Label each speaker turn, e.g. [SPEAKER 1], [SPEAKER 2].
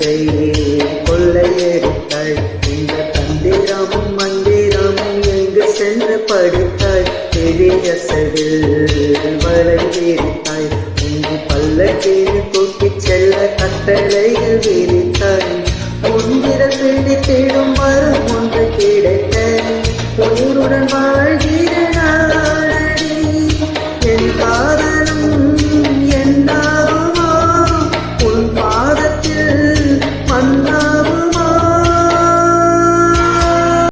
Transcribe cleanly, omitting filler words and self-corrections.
[SPEAKER 1] மனதை கொள்ளையடித்தாள். இந்த தந்திரமும் மந்திரமும் எங்கு சென்று படித்தாள். பெரியசடில் வளைந்திருத்தாள். உன் பல்லக்கீழ் தூக்கிச் செல்ல கட்டளையில் விரித்தாள். உன்விரல் பிடி தேடும் வரும் ஒன்று